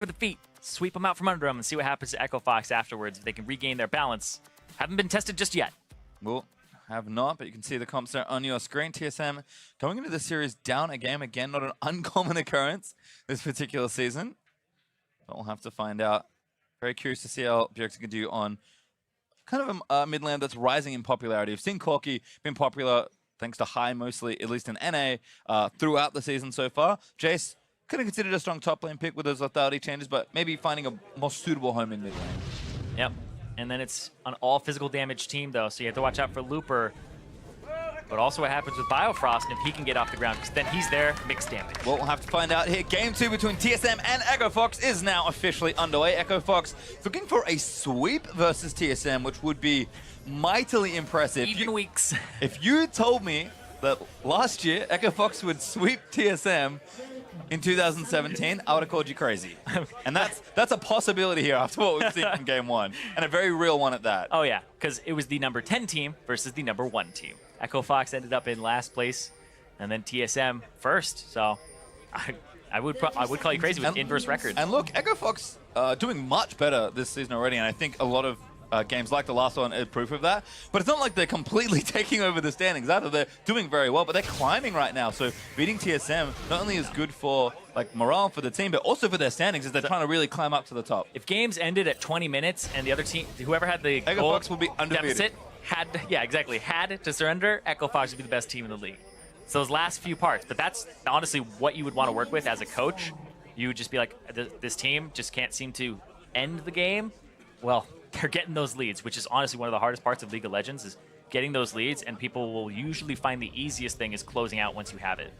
for the feet, sweep them out from under them, and see what happens to Echo Fox afterwards if they can regain their balance. Haven't been tested just yet. Well, have not, but you can see the comps there on your screen. TSM going into the series down a game again, not an uncommon occurrence this particular season. But we'll have to find out. Very curious to see how Bjergsen can do on kind of a mid lane that's rising in popularity. We've seen Corki been popular thanks to High mostly, at least in NA, throughout the season so far. Jace could have considered a strong top lane pick with those lethality changes, but maybe finding a more suitable home in mid lane. Yep. And then it's an all physical damage team, though, so you have to watch out for Looper. But also what happens with Biofrost, and if he can get off the ground, because then he's there, mixed damage. Well, we'll have to find out here. Game 2 between TSM and Echo Fox is now officially underway. Echo Fox looking for a sweep versus TSM, which would be mightily impressive. Even weeks. If you told me that last year Echo Fox would sweep TSM in 2017, I would have called you crazy. And that's a possibility here after what we've seen in Game 1, and a very real one at that. Oh yeah, because it was the number 10 team versus the number 1 team. Echo Fox ended up in last place, and then TSM first. So I would call you crazy with inverse records. And look, Echo Fox doing much better this season already, and I think a lot of games like the last one are proof of that. But it's not like they're completely taking over the standings either. They're doing very well, but they're climbing right now. So beating TSM not only is good for like morale for the team, but also for their standings as they're trying to really climb up to the top. If games ended at 20 minutes and the other team, whoever had the Echo goal Fox will be undefeated. deficit, had to surrender, Echo Fox would be the best team in the league. So those last few parts, but that's honestly what you would want to work with as a coach. You would just be like, this team just can't seem to end the game. Well, they're getting those leads, which is honestly one of the hardest parts of League of Legends, is getting those leads, and people will usually find the easiest thing is closing out once you have it.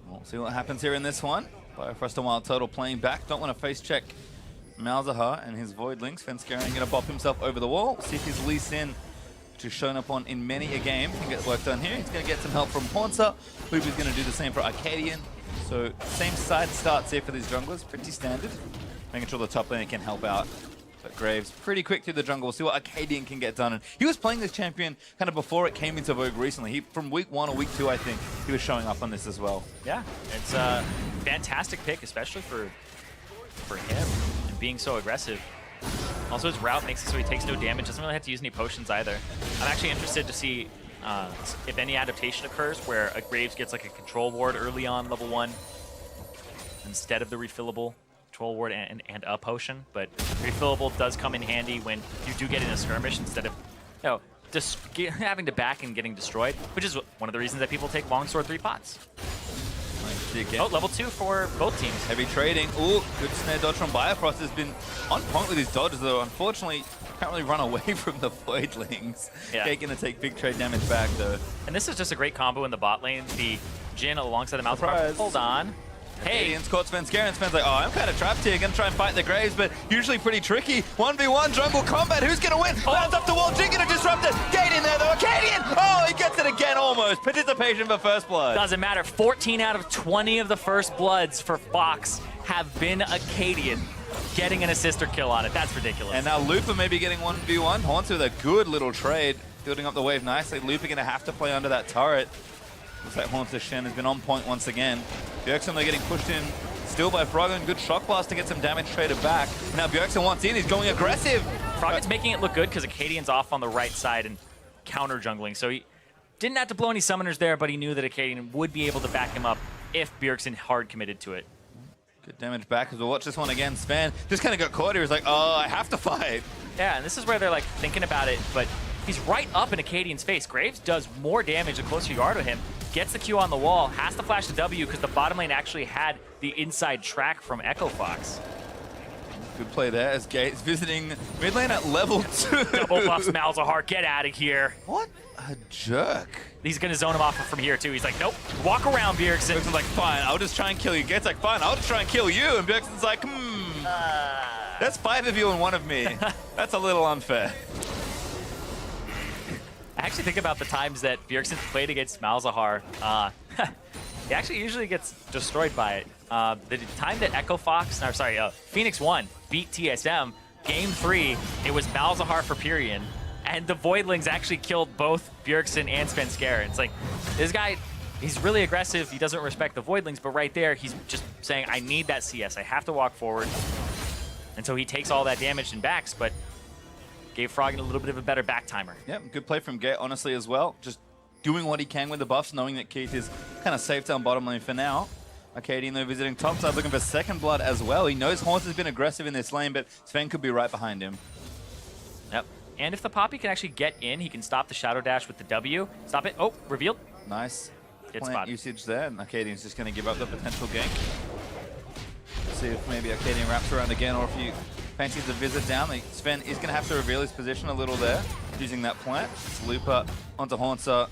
We'll see what happens here in this one. Biofrost and Wild Turtle playing back. Don't want to face check Malzahar and his Voidlings. Fenskaren going to bop himself over the wall. See if his Lee Sin, which has shown up on in many a game, can get work done here. He's going to get some help from Haunter. Luby's going to do the same for Arcadian. So same side starts here for these junglers. Pretty standard. Making sure the top laner can help out. But Graves pretty quick through the jungle. We'll see what Arcadian can get done. And he was playing this champion kind of before it came into vogue recently. From week 1 or week 2, I think, he was showing up on this as well. Yeah, it's a fantastic pick, especially for him and being so aggressive. Also, his route makes it so he takes no damage. Doesn't really have to use any potions either. I'm actually interested to see if any adaptation occurs where a Graves gets like a control ward early on level 1 instead of the refillable control ward and a potion, but refillable does come in handy when you do get in a skirmish instead of just having to back and getting destroyed, which is one of the reasons that people take longsword 3 pots. Oh, level 2 for both teams. Heavy trading. Ooh, good snare dodge from Biofrost. Has been on point with his dodges, though. Unfortunately, can't really run away from the Voidlings. Yeah. They're going to take big trade damage back, though. And this is just a great combo in the bot lane. The Jhin alongside the Malzahar. Hold on. Hey! Caught Svenskaren. Sven's like, oh, I'm kind of trapped here. Gonna try and fight the Graves, but usually pretty tricky. 1v1 jungle combat. Who's gonna win? Lands up the wall. Jhin gonna disrupt it. Gate in there, though. Arcadian! Oh, he gets it again almost. Participation for first blood. Doesn't matter. 14 out of 20 of the first bloods for Fox have been Arcadian. Getting an assist or kill on it. That's ridiculous. And now Lupa maybe getting 1v1. Haunter with a good little trade. Building up the wave nicely. Lupa gonna have to play under that turret. Looks like Haunter's Shen has been on point once again. Bjergsen, they're getting pushed in still by Froggen. Good shock blast to get some damage traded back. Now Bjergsen wants in, he's going aggressive. Froggen's making it look good because Arcadian's off on the right side and counter jungling. So he didn't have to blow any summoners there, but he knew that Arcadian would be able to back him up if Bjergsen hard committed to it. Good damage back as we'll watch this one again. Sven just kind of got caught here. He's like, oh, I have to fight. Yeah, and this is where they're like thinking about it, but he's right up in Arcadian's face. Graves does more damage the closer you are to him. Gets the Q on the wall, has to flash the W because the bottom lane actually had the inside track from Echo Fox. Good play there as Gates visiting mid lane at level 2. Double buffs Malzahar, get out of here. What a jerk. He's gonna zone him off from here too. He's like, nope, walk around, Bjergsen. Bjergsen's like, fine, I'll just try and kill you. Gates like, fine, I'll just try and kill you. And Bjergsen's like, that's 5 of you and 1 of me. That's a little unfair. I actually think about the times that Bjergsen played against Malzahar. He actually usually gets destroyed by it. The time that Phoenix 1 beat TSM, Game 3, it was Malzahar for Pyrian, and the Voidlings actually killed both Bjergsen and Svenskaren. It's like, this guy, he's really aggressive. He doesn't respect the Voidlings, but right there, he's just saying, I need that CS. I have to walk forward. And so he takes all that damage and backs, but gave Froggen a little bit of a better back timer. Yep, good play from Gate, honestly, as well. Just doing what he can with the buffs, knowing that Keith is kind of safe down bottom lane for now. Arcadian, though, visiting top side, looking for second blood as well. He knows Haunts has been aggressive in this lane, but Sven could be right behind him. Yep. And if the Poppy can actually get in, he can stop the Shadow Dash with the W. Stop it. Oh, revealed. Nice Good plant spot. usage there, and Arcadian's just going to give up the potential gank. See if maybe Arcadian wraps around again, or if he fancies a visit down. Sven is going to have to reveal his position a little there, using that plant. It's Looper onto Haunter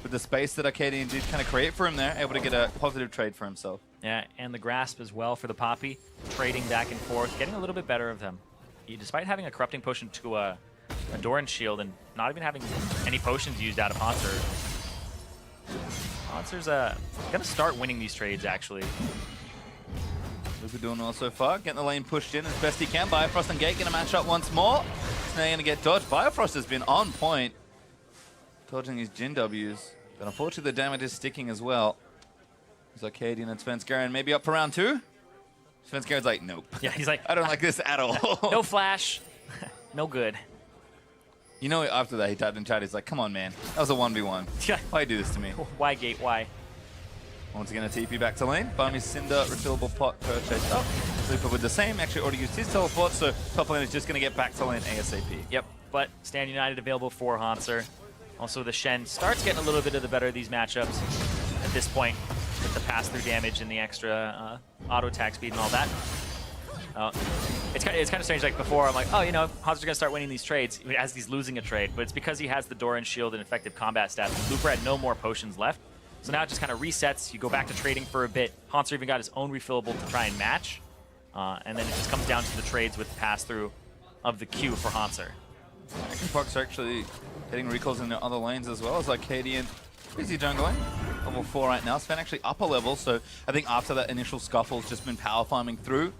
with the space that Arcadian did kind of create for him there, able to get a positive trade for himself. Yeah, and the grasp as well for the Poppy, trading back and forth, getting a little bit better of them. Despite having a corrupting potion to a Doran shield and not even having any potions used out of Haunter, Haunter's gonna start winning these trades actually. Looper doing well so far, getting the lane pushed in as best he can. Biofrost and Gate gonna match up once more. So now gonna get dodged. Biofrost has been on point, dodging his Jin Ws, but unfortunately the damage is sticking as well. There's Arcadian and Svenskeren maybe up for round 2. Svenskeren's like, nope. Yeah, he's like, I don't like this at all. no flash, no good. You know, after that he tapped in chat, he's like, come on man, that was a 1v1. Yeah. Why you do this to me? Why Gate, why? Once again a TP back to lane. Bum his Cinder, refillable pot, purchased up. Looper with the same, actually already used his teleport, so top lane is just gonna get back to lane ASAP. Yep, but Stand United available for Haunter. Also the Shen starts getting a little bit of the better of these matchups at this point with the pass-through damage and the extra auto attack speed and all that. It's kind of strange, like before I'm like, oh, you know, Haunter's gonna start winning these trades as he's losing a trade, but it's because he has the Doran shield and effective combat stats. Looper had no more potions left, so now it just kind of resets. You go back to trading for a bit. Haunter even got his own refillable to try and match, and then it just comes down to the trades with the pass-through of the Q for Haunter. Puck's actually getting recalls in the other lanes as well as Arcadian. Busy jungling. Level 4 right now. Sven actually upper level, so I think after that initial scuffle, it's just been power farming through,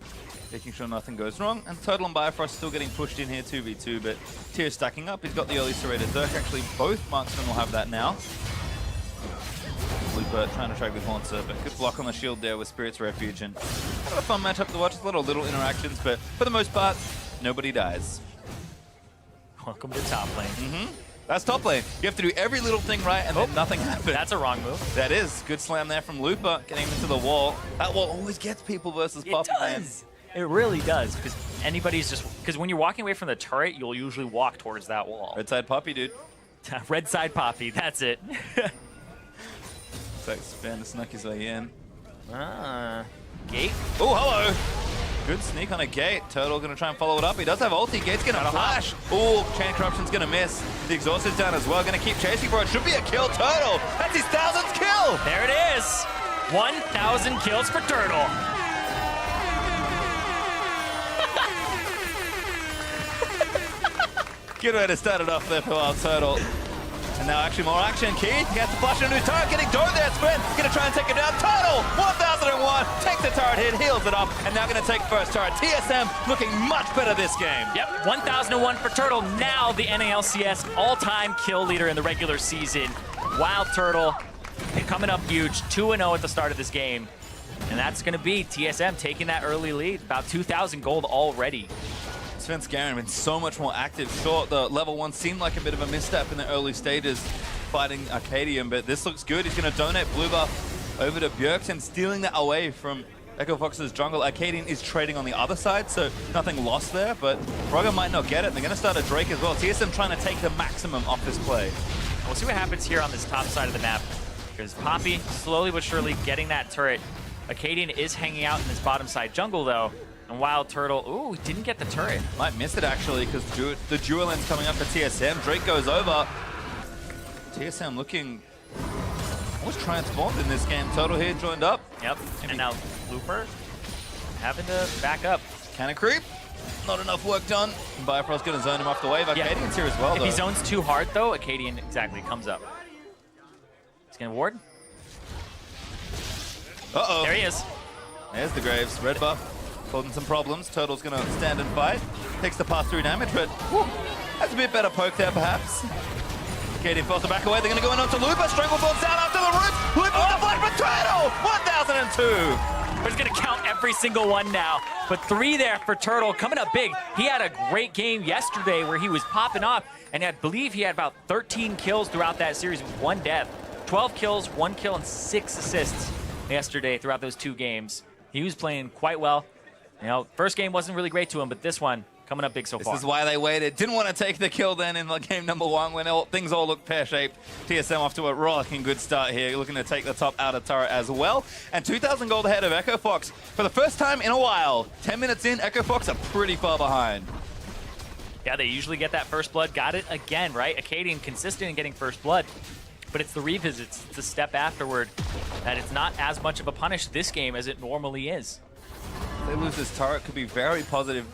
making sure nothing goes wrong. And Turtle and Biofrost still getting pushed in here 2v2, but Tyr's stacking up. He's got the early serrated Dirk. Actually, both marksmen will have that now. Looper trying to trade with Haunter, but good block on the shield there with Spirit's Refuge. And kind of a fun matchup to watch. A lot of little interactions, but for the most part, nobody dies. Welcome to top lane. That's top lane. You have to do every little thing right, and then nothing happens. That's a wrong move. That is. Good slam there from Looper, getting him into the wall. That wall always gets people versus Poppy. It does. It really does, because because when you're walking away from the turret, you'll usually walk towards that wall. Red side Poppy, dude. Red side Poppy, that's it. Looks like Sven snuck his way in. Gate. Oh, hello. Good sneak on a Gate. Turtle going to try and follow it up. He does have ulti. Gate's going to flash. Oh, Chain Corruption's going to miss. The exhaust is down as well. Going to keep chasing for it. Should be a kill. Turtle. That's his 1000th kill. There it is. 1,000 kills for Turtle. Good way to start it off there for Wild Turtle. And now actually more action. Keith, he has to flash into his turret, getting dove there. Sven going to try and take it down. Turtle, 1001, takes the turret hit, heals it up, and now going to take first turret. TSM looking much better this game. Yep, 1001 for Turtle, now the NALCS all-time kill leader in the regular season. Wild Turtle coming up huge, 2-0 at the start of this game. And that's going to be TSM taking that early lead, about 2,000 gold already. Svenskeren been so much more active. Sure, the level 1 seemed like a bit of a misstep in the early stages fighting Arcadian, but this looks good. He's going to donate blue buff over to Bjergsen, stealing that away from Echo Fox's jungle. Arcadian is trading on the other side, so nothing lost there, but Froggen might not get it. They're going to start a Drake as well. TSM trying to take the maximum off this play. We'll see what happens here on this top side of the map, because Poppy slowly but surely getting that turret. Arcadian is hanging out in this bottom side jungle, though. And Wild Turtle, ooh, didn't get the turret. Might miss it, actually, because the dual end's coming up for TSM. Drake goes over. TSM looking almost transformed in this game. Turtle here joined up. Yep, and now Looper having to back up. Can it creep? Not enough work done. Biofrost's going to zone him off the wave. Arcadian's here as well, though. If he zones too hard, though, Arcadian exactly comes up. He's going to ward. Uh-oh. There he is. There's the Graves. Red buff. Causing some problems. Turtle's going to stand and fight. Takes the pass-through damage, but whew, that's a bit better poke there, perhaps. Arcadian forced to back away. They're going to go in onto Looper. Stranglethorn's down after the roof. Looper with the flash for Turtle! 1002! We're just going to count every single one now. But 3 there for Turtle, coming up big. He had a great game yesterday where he was popping off, and I believe he had about 13 kills throughout that series with 1 death. 12 kills, 1 kill, and 6 assists yesterday throughout those 2 games. He was playing quite well. You know, first game wasn't really great to him, but this one coming up big so far. This is why they waited. Didn't want to take the kill then in game number 1 when things all look pear-shaped. TSM off to a rollicking good start here, looking to take the top outer turret as well. And 2,000 gold ahead of Echo Fox. For the first time in a while, 10 minutes in, Echo Fox are pretty far behind. Yeah, they usually get that first blood. Got it again, right? Acadian consistent in getting first blood. But it's the revisits, it's the step afterward, that it's not as much of a punish this game as it normally is. If they lose this turret, could be very positive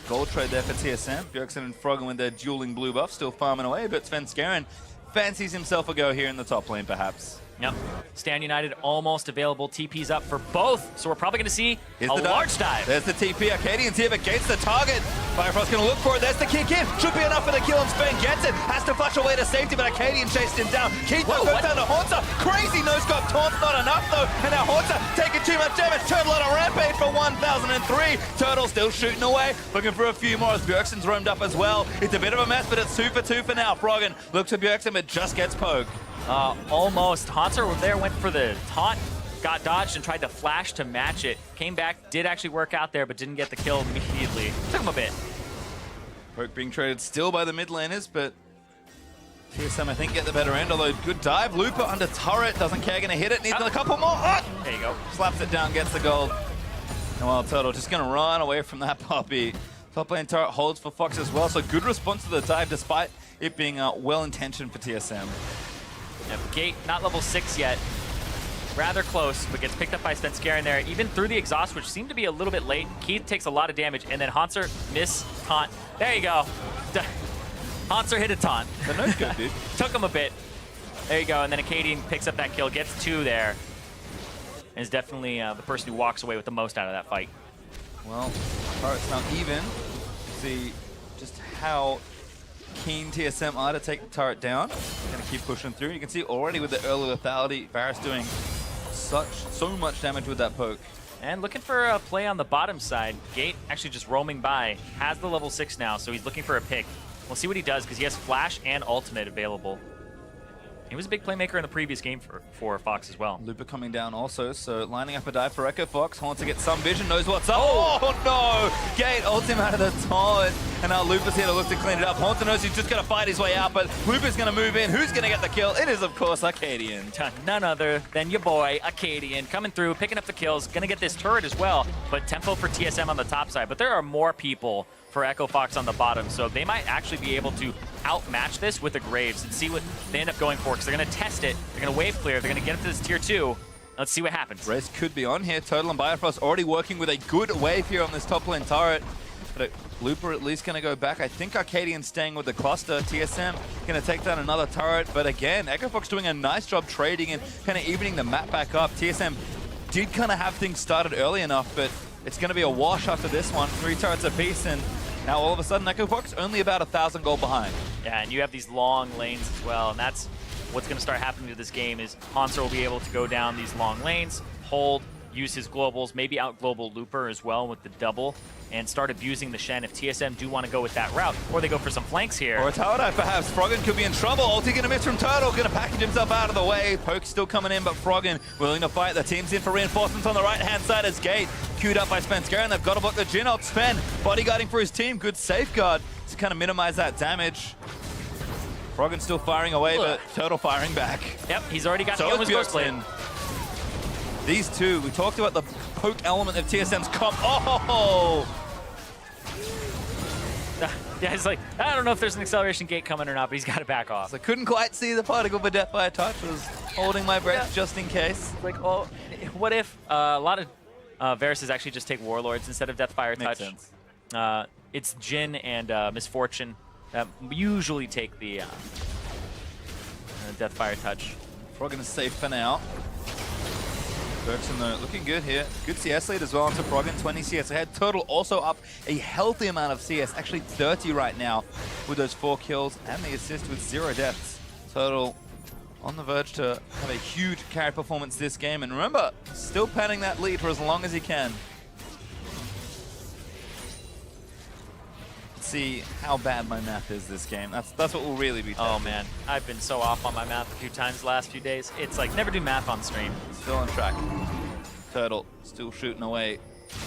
gold trade there for TSM. Bjergsen and Froggen with their dueling blue buff, still farming away, but Svenskeren fancies himself a go here in the top lane, perhaps. Yep. Stand United almost available. TP's up for both, so we're probably going to see a large dive. There's the TP. Acadian's here, but Gate's the target. Firefrost's going to look for it. There's the kick in. Should be enough for the kill, and Sven gets it. Has to flash away to safety, but Acadian chased him down. Keith goes down to Haunter. Crazy no-scope taunt's not enough, though. And now Haunter taking too much damage. Turtle on a rampage for 1,003. Turtle still shooting away, looking for a few more as Bjergsen's roamed up as well. It's a bit of a mess, but it's 2 for 2 for now. Froggen looks for Bjergsen, but just gets poked. Almost. Haunter there went for the taunt, got dodged and tried to flash to match it. Came back, did actually work out there, but didn't get the kill immediately. Took him a bit. Poke being traded still by the mid laners, but TSM I think get the better end, although good dive. Looper under turret, doesn't care, gonna hit it, needs a couple more. Oh! There you go. Slaps it down, gets the gold. And while Turtle just gonna run away from that puppy. Top lane turret holds for Fox as well, so good response to the dive despite it being well-intentioned for TSM. Yep, Gate not level 6 yet. Rather close, but gets picked up by Svenskeren there, even through the exhaust, which seemed to be a little bit late. Keith takes a lot of damage, and then Haunter miss taunt. There you go. Haunter hit a taunt. The no's good, dude. Took him a bit. There you go, and then Acadian picks up that kill, gets 2 there. And is definitely the person who walks away with the most out of that fight. Well, turret's now even. See just how keen TSM are to take the turret down. Gonna keep pushing through. You can see already with the early lethality, Varus doing so much damage with that poke. And looking for a play on the bottom side. Gate actually just roaming by. Has the level 6 now, so he's looking for a pick. We'll see what he does because he has flash and ultimate available. He was a big playmaker in the previous game for Fox as well. Looper coming down also, so lining up a dive for Echo Fox. Haunter gets some vision, knows what's up. Oh no! Gate ults him out of the taunt, and now Looper's here to look to clean it up. Haunter knows he's just going to fight his way out, but Looper's going to move in. Who's going to get the kill? It is, of course, Acadian. None other than your boy, Acadian, coming through, picking up the kills. Going to get this turret as well, but tempo for TSM on the top side. But there are more people for Echo Fox on the bottom, so they might actually be able to outmatch this with the Graves and see what they end up going for, because they're going to test it, they're going to wave clear, they're going to get up to this tier 2. Let's see what happens. Race could be on here. Total and Bifrost already working with a good wave here on this top lane turret. But Looper at least going to go back. I think Acadian's staying with the cluster. TSM going to take down another turret, but again, Echo Fox doing a nice job trading and kind of evening the map back up. TSM did kind of have things started early enough, but it's going to be a wash after this one. 3 turrets apiece, and now all of a sudden Echo Fox only about 1,000 gold behind. Yeah, and you have these long lanes as well, and that's what's going to start happening to this game is Haunter will be able to go down these long lanes, hold, use his globals, maybe out global Looper as well with the double, and start abusing the Shen if TSM do want to go with that route, or they go for some flanks here. Or a tower dive perhaps. Froggen could be in trouble. Ulti gonna miss from Turtle, gonna package himself out of the way. Poke's still coming in, but Froggen willing to fight. The team's in for reinforcements on the right-hand side as Gate queued up by Svenskeren. They've got to block the Jin ult. Sven bodyguarding for his team. Good safeguard to kind of minimize that damage. Froggen still firing away, but Turtle firing back. Yep, he's already got the So is Ghostblade. These two, we talked about the poke element of TSM's comp. Oh! Yeah, it's like, I don't know if there's an acceleration gate coming or not, but he's got to back off. So I couldn't quite see the particle, but Deathfire Touch was holding my breath just in case. Like, oh, what if a lot of Varus actually just take Warlords instead of Deathfire Makes Touch? sense. It's Jin and Misfortune that usually take the Deathfire Touch. Froggen is safe for now. Bjergsen though, looking good here. Good CS lead as well onto Froggen, 20 CS ahead. Turtle also up a healthy amount of CS, actually 30 right now with those 4 kills and the assist with 0 deaths. Turtle on the verge to have a huge carry performance this game. And remember, still padding that lead for as long as he can. See how bad my math is this game. That's what will really be tested. Oh man, I've been so off on my math a few times the last few days. It's like never do math on stream. Still on track. Turtle still shooting away.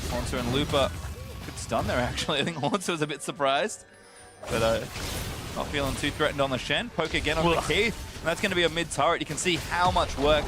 Haunter and Looper. Good stun there actually. I think Haunter was a bit surprised. But not feeling too threatened on the Shen. Poke again on the Keith. And that's going to be a mid turret. You can see how much work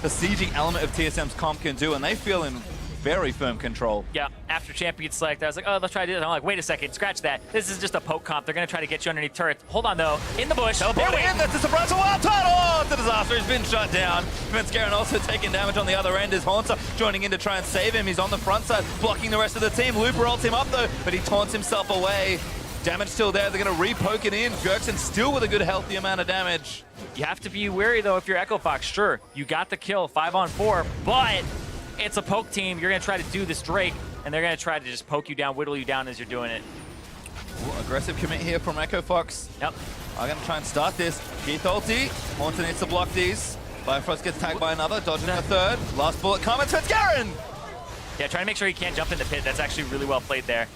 the sieging element of TSM's comp can do, and they feel in very firm control. Yeah, after champion select, I was like, oh, let's try to do this. I'm like, wait a second, scratch that. This is just a poke comp. They're going to try to get you underneath turrets. Hold on, though. In the bush. Teleporting in. That's a surprise. Wild Turtle! Oh, it's a disaster. He's been shut down. Venscaran also taking damage on the other end as Haunter joining in to try and save him. He's on the front side, blocking the rest of the team. Looper ults him up, though, but he taunts himself away. Damage still there. They're going to re-poke it in. Bjergsen still with a good, healthy amount of damage. You have to be wary, though, if you're Echo Fox. Sure, you got the kill, 5-on-4, but it's a poke team. You're going to try to do this Drake, and they're going to try to just poke you down, whittle you down as you're doing it. Ooh, aggressive commit here from Echo Fox. Yep. I'm going to try and start this. Keith ulti. Haunter needs to block these. Bifrost gets tagged by another, dodging a third. Last bullet coming. Venscaran! Yeah, trying to make sure he can't jump in the pit. That's actually really well played there.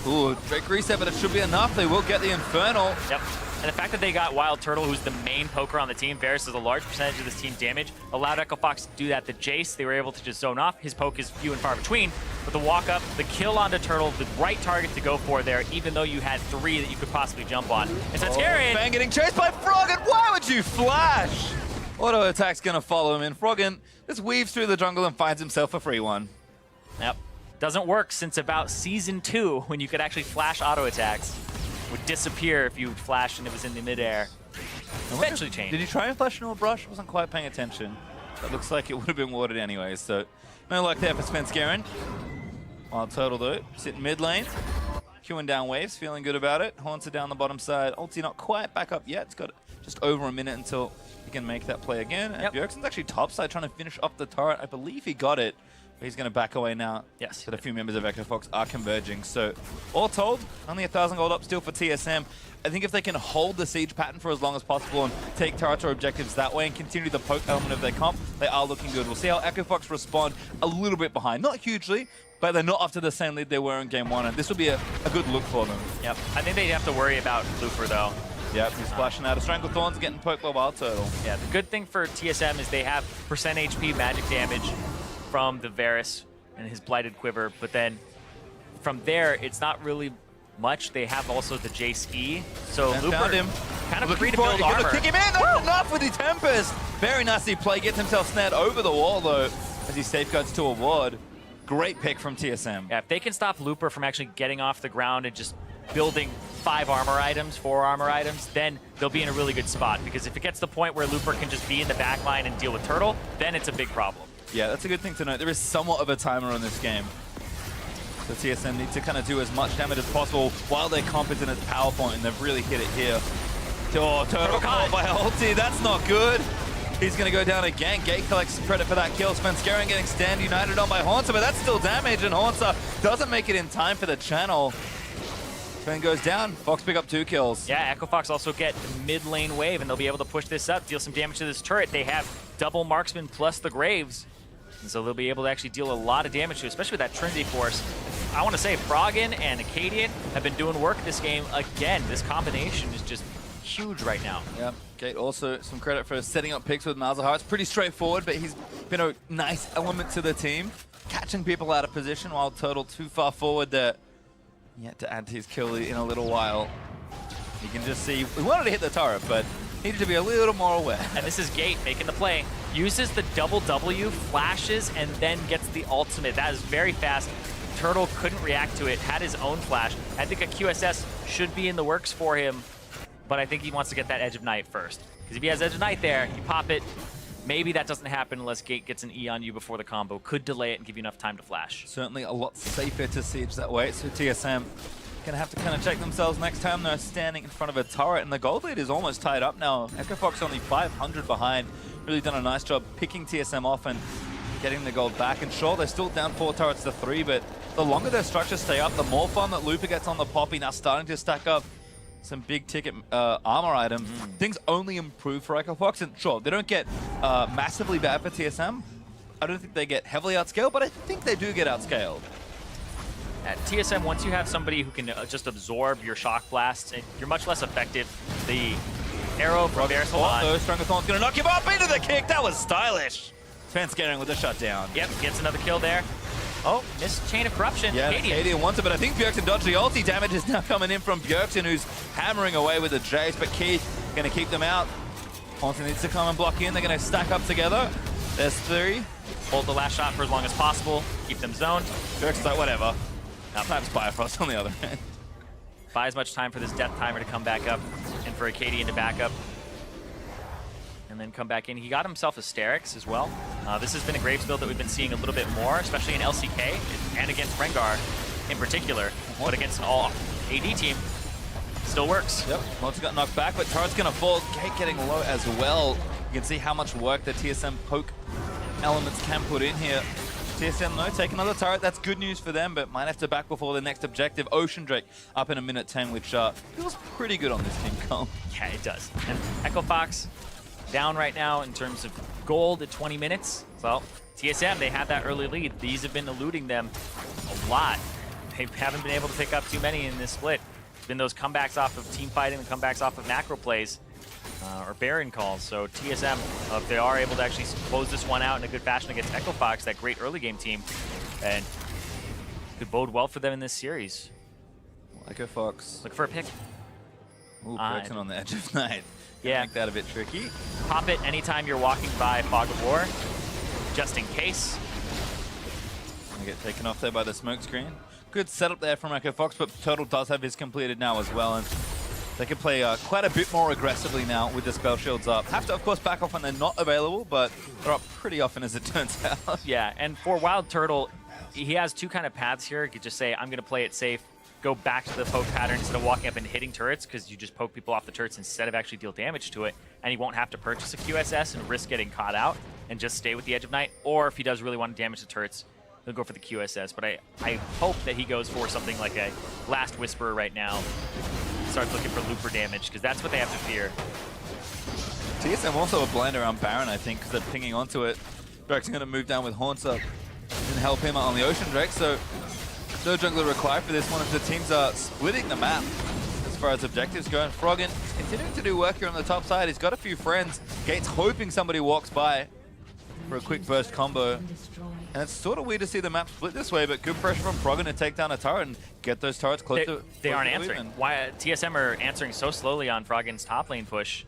Ooh, Drake reset, but it should be enough. They will get the Infernal. Yep. And the fact that they got Wild Turtle, who's the main poker on the team, Varus is a large percentage of this team's damage, allowed Echo Fox to do that. The Jace, they were able to just zone off. His poke is few and far between, but the walk up, the kill onto Turtle, the right target to go for there, even though you had 3 that you could possibly jump on. And so Fang getting chased by Froggen. Why would you flash? Auto attack's gonna follow him in. Froggen just weaves through the jungle and finds himself a free one. Yep. Doesn't work since about Season 2, when you could actually flash auto attacks. Would disappear if you flashed and it was in the midair. Eventually changed. Did you try and flash into a brush? I wasn't quite paying attention. It looks like it would have been watered anyway, so no luck there for Venscaran. Wild Turtle though, sitting mid lane. Queuing down waves, feeling good about it. Haunter down the bottom side. Ulti not quite back up yet. It's got just over a minute until he can make that play again. And Bjergsen's actually topside trying to finish off the turret. I believe he got it. He's going to back away now. Yes. But a few members of Echo Fox are converging. So, all told, only 1,000 gold up still for TSM. I think if they can hold the siege pattern for as long as possible and take turrets or objectives that way and continue the poke element of their comp, they are looking good. We'll see how Echo Fox respond a little bit behind. Not hugely, but they're not after the same lead they were in Game 1. And this will be a good look for them. Yep. I think they have to worry about Looper, though. Yep, he's splashing out of Strangle Thorns, getting poked by Wild Turtle. Yeah, the good thing for TSM is they have percent HP magic damage from the Varus and his Blighted Quiver, but then from there, it's not really much. They have also the Jace E, so And Looper found him. kind of Looking free to for it. build You're armor. gonna kick him in. That's enough with the Tempest. Very nasty play. Gets himself snared over the wall, though, as he safeguards to a ward. Great pick from TSM. Yeah, if they can stop Looper from actually getting off the ground and just building 5 armor items, 4 armor items, then they'll be in a really good spot. Because if it gets to the point where Looper can just be in the back line and deal with Turtle, then it's a big problem. Yeah, that's a good thing to note. There is somewhat of a timer on this game. So TSM need to kind of do as much damage as possible while they're competent at power point, and they've really hit it here. Oh, Turtle caught by ulti. That's not good. He's going to go down again. Gate collects credit for that kill. Venscaran getting stand united on by Haunter, but that's still damage, and Haunter doesn't make it in time for the channel. Sven goes down. Fox pick up 2 kills. Yeah, Echo Fox also get the mid lane wave, and they'll be able to push this up, deal some damage to this turret. They have double marksman plus the Graves, and so they'll be able to actually deal a lot of damage to, especially with that Trinity Force. I want to say Froggen and Acadian have been doing work this game again. This combination is just huge right now. Yep. Gate also some credit for setting up picks with Malzahar. It's pretty straightforward, but he's been a nice element to the team, catching people out of position while Turtle too far forward there. Yet to add to his kill in a little while. You can just see, we wanted to hit the turret, but needed to be a little more aware. And this is Gate making the play. Uses the double W, flashes, and then gets the ultimate. That is very fast. Turtle couldn't react to it, had his own flash. I think a QSS should be in the works for him, but I think he wants to get that Edge of Night first. Because if he has Edge of Night there, you pop it. Maybe that doesn't happen unless Gate gets an E on you before the combo. Could delay it and give you enough time to flash. Certainly a lot safer to siege that way, so TSM gonna have to kind of check themselves next time they're standing in front of a turret, and the gold lead is almost tied up now. Echo Fox only 500 behind. Really done a nice job picking TSM off and getting the gold back. And sure, they're still down 4 turrets to 3, but the longer their structures stay up, the more fun that Looper gets on the Poppy, now starting to stack up some big ticket armor items, things only improve for Echo Fox. And sure, they don't get massively bad for TSM. I don't think they get heavily outscaled, but I think they do get outscaled. At TSM, once you have somebody who can just absorb your shock blasts, you're much less effective. The arrow from Bear Salon. Stronger Thorn's gonna knock him up into the kick. That was stylish. Fan scaring with a shutdown. Yep, gets another kill there. Oh, missed Chain of Corruption. Yeah, Cadian wants it, but I think Bjergsen dodged the ulti. Damage is now coming in from Bjergsen, who's hammering away with the Jace, but Keith gonna keep them out. Haunter needs to come and block in. They're gonna stack up together. There's 3. Hold the last shot for as long as possible. Keep them zoned. Bjergsen's like, whatever. Now perhaps Bifrost on the other end. Buy as much time for this death timer to come back up and for Acadian to back up. And then come back in. He got himself Asterix as well. This has been a Graves build that we've been seeing a little bit more, especially in LCK and against Rengar in particular. But against an all AD team, still works. Yep, Haunter got knocked back, but turret's gonna fall. Gate getting low as well. You can see how much work the TSM poke elements can put in here. TSM, though, take another turret. That's good news for them, but might have to back before the next objective. Ocean Drake up in a minute 10, which feels pretty good on this team, Cole. Yeah, it does. And Echo Fox down right now in terms of gold at 20 minutes. So TSM, they had that early lead. These have been eluding them a lot. They haven't been able to pick up too many in this split. It's been those comebacks off of team fighting, the comebacks off of macro plays. Or Baron calls. So TSM, if they are able to actually close this one out in a good fashion against Echo Fox, that great early game team, and could bode well for them in this series. Echo Fox. Look for a pick. Ooh, Bjergsen on the edge of night. Yeah. Make that a bit tricky. Pop it anytime you're walking by Fog of War, just in case. Gonna get taken off there by the smoke screen. Good setup there from Echo Fox, but Turtle does have his completed now as well. And they can play quite a bit more aggressively now with the spell shields up. Have to, of course, back off when they're not available, but they're up pretty often as it turns out. Yeah, and for Wild Turtle, he has two kind of paths here. He could just say, I'm going to play it safe, go back to the poke pattern instead of walking up and hitting turrets, because you just poke people off the turrets instead of actually deal damage to it, and he won't have to purchase a QSS and risk getting caught out and just stay with the Edge of Night. Or if he does really want to damage the turrets, he'll go for the QSS. But I hope that he goes for something like a Last Whisper right now. Starts looking for looper damage, because that's what they have to fear. TSM also a blind around Baron, I think, because they're pinging onto it. Drake's going to move down with Haunter and help him out on the Ocean Drake, so no jungler required for this one if the teams are splitting the map as far as objectives go. And Froggen continuing to do work here on the top side. He's got a few friends. Gate's hoping somebody walks by for a quick burst combo. And it's sort of weird to see the map split this way, but good pressure from Froggen to take down a turret and get those turrets close to... They aren't answering. Why TSM are answering so slowly on Froggen's top lane push.